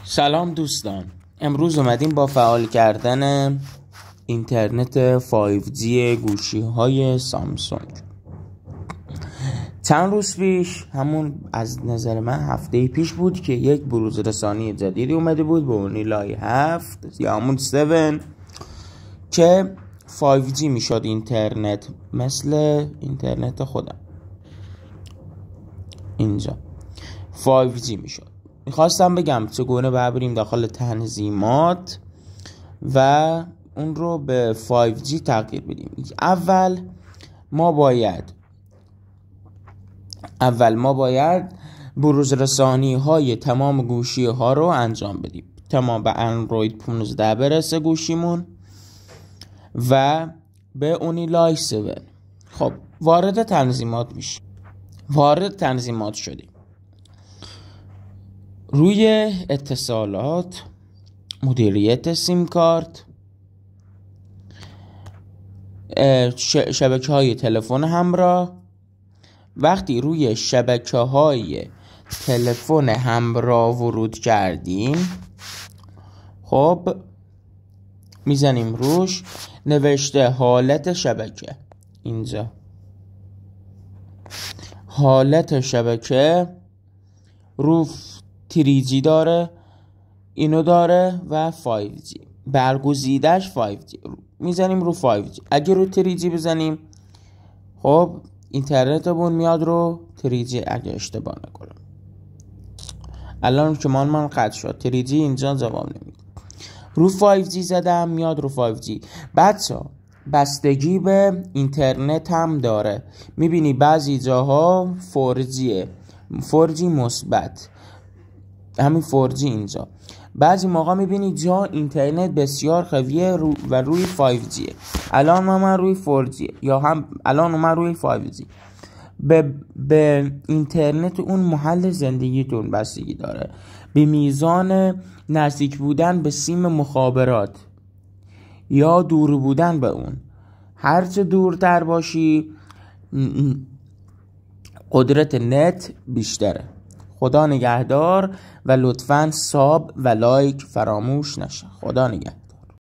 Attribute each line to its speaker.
Speaker 1: سلام دوستان، امروز اومدیم با فعال کردن اینترنت 5G گوشی های سامسونگ. چند روز پیش، همون از نظر من هفته پیش بود که یک بروز رسانی جدیدی اومده بود به اونیلای 7 یا همون 7 که 5G میشد اینترنت، مثل اینترنت خودم اینجا 5G میشد. میخواستم بگم چگونه بریم داخل تنظیمات و اون رو به 5G تغییر بدیم. اول ما باید بروز رسانی های تمام گوشی ها رو انجام بدیم. تمام به اندروید 15 برسه گوشیمون و به اونیلای 7. خب وارد تنظیمات شدیم. روی اتصالات، مدیریت سیم کارت، شبکه های تلفن همراه. وقتی روی شبکه های تلفن همراه ورود کردیم، خب میزنیم روش نوشته حالت شبکه. اینجا حالت شبکه رو 3G داره، اینو داره و 5G، برگزیدش 5G. میزنیم رو 5G. اگه رو 3G بزنیم، خب اینترنتمون میاد رو 3G اگه اشتباه نکنم. الان که من قطع شد 3G اینجا جواب نمیده. رو 5G زدم میاد رو 5G. بچه‌ها بستگی به اینترنت هم داره. میبینی بعضی جاها 4G مثبت، همین 4G اینجا. بعضی موقع میبینی جا اینترنت بسیار قویه و روی 5G. الان من روی 4G یا هم الان من روی 5G. به اینترنت اون محل زندگیتون بستگی داره، به میزان نزدیک بودن به سیم مخابرات یا دور بودن به اون. هرچه دورتر باشی قدرت نت بیشتره. خدا نگهدار و لطفاً ساب و لایک فراموش نشه. خدا نگهدار.